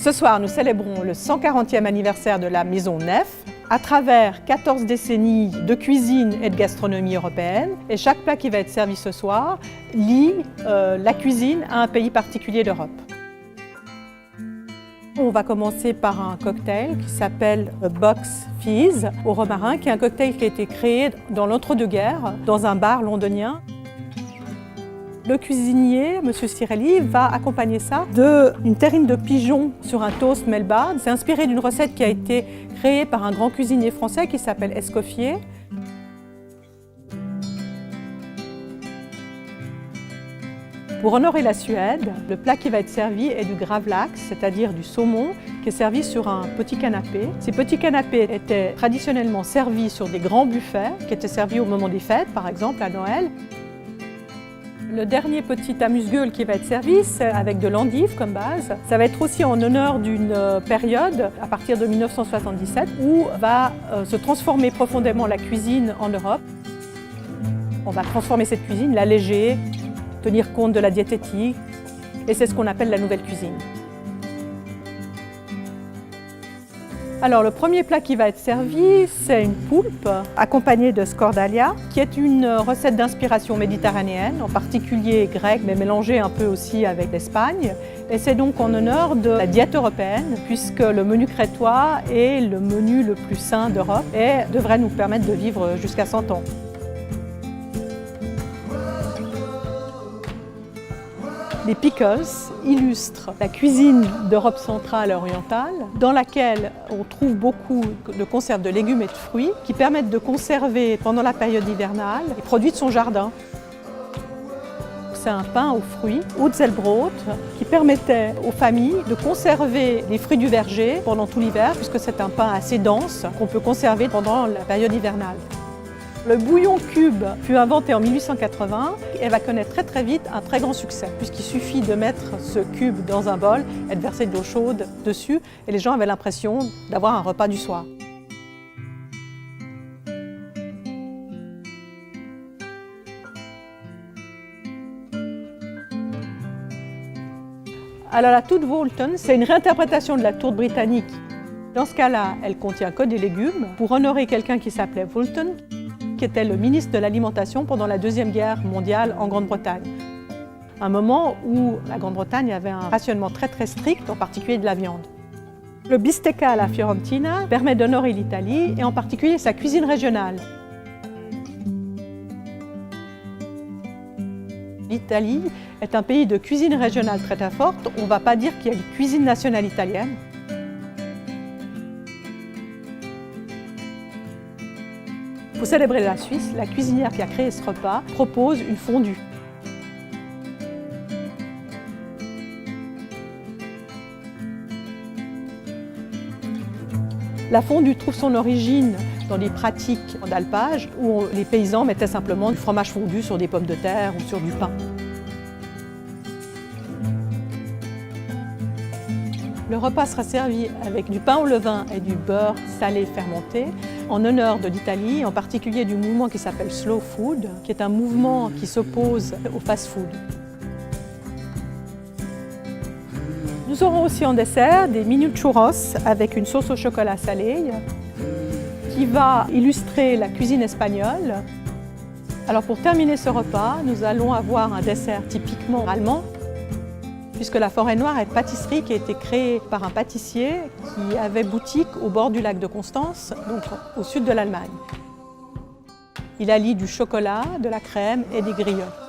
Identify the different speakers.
Speaker 1: Ce soir, nous célébrons le 140e anniversaire de la Maison Neff à travers 14 décennies de cuisine et de gastronomie européenne. Et chaque plat qui va être servi ce soir lie la cuisine à un pays particulier d'Europe. On va commencer par un cocktail qui s'appelle Box Fizz au romarin, qui est un cocktail qui a été créé dans l'entre-deux-guerres dans un bar londonien. Le cuisinier, M. Cirelli, va accompagner ça d'une terrine de pigeon sur un toast Melba. C'est inspiré d'une recette qui a été créée par un grand cuisinier français qui s'appelle Escoffier. Pour honorer la Suède, le plat qui va être servi est du gravlax, c'est-à-dire du saumon, qui est servi sur un petit canapé. Ces petits canapés étaient traditionnellement servis sur des grands buffets, qui étaient servis au moment des fêtes, par exemple à Noël. Le dernier petit amuse-gueule qui va être servi, c'est avec de l'endive comme base. Ça va être aussi en honneur d'une période, à partir de 1977, où va se transformer profondément la cuisine en Europe. On va transformer cette cuisine, l'alléger, tenir compte de la diététique, et c'est ce qu'on appelle la nouvelle cuisine. Alors le premier plat qui va être servi, c'est une poulpe accompagnée de scordalia, qui est une recette d'inspiration méditerranéenne, en particulier grecque, mais mélangée un peu aussi avec l'Espagne. Et c'est donc en honneur de la diète européenne, puisque le menu crétois est le menu le plus sain d'Europe et devrait nous permettre de vivre jusqu'à 100 ans. Les pickles illustrent la cuisine d'Europe centrale et orientale, dans laquelle on trouve beaucoup de conserves de légumes et de fruits qui permettent de conserver pendant la période hivernale les produits de son jardin. C'est un pain aux fruits, Hutzelbrot, qui permettait aux familles de conserver les fruits du verger pendant tout l'hiver, puisque c'est un pain assez dense qu'on peut conserver pendant la période hivernale. Le bouillon cube fut inventé en 1880 et va connaître très vite un très grand succès, puisqu'il suffit de mettre ce cube dans un bol et de verser de l'eau chaude dessus, et les gens avaient l'impression d'avoir un repas du soir. Alors la tourte Woolton, c'est une réinterprétation de la tourte britannique. Dans ce cas-là, elle contient que des légumes pour honorer quelqu'un qui s'appelait Woolton, qui était le ministre de l'Alimentation pendant la Deuxième Guerre mondiale en Grande-Bretagne. Un moment où la Grande-Bretagne avait un rationnement très strict, en particulier de la viande. Le bistecca à la Fiorentina permet d'honorer l'Italie et en particulier sa cuisine régionale. L'Italie est un pays de cuisine régionale très forte. On ne va pas dire qu'il y a une cuisine nationale italienne. Pour célébrer la Suisse, la cuisinière qui a créé ce repas propose une fondue. La fondue trouve son origine dans des pratiques d'alpage où les paysans mettaient simplement du fromage fondu sur des pommes de terre ou sur du pain. Le repas sera servi avec du pain au levain et du beurre salé fermenté en honneur de l'Italie, en particulier du mouvement qui s'appelle Slow Food, qui est un mouvement qui s'oppose au fast-food. Nous aurons aussi en dessert des mini churros avec une sauce au chocolat salé qui va illustrer la cuisine espagnole. Alors pour terminer ce repas, nous allons avoir un dessert typiquement allemand, puisque la Forêt Noire est une pâtisserie qui a été créée par un pâtissier qui avait boutique au bord du lac de Constance, donc au sud de l'Allemagne. Il allie du chocolat, de la crème et des griots.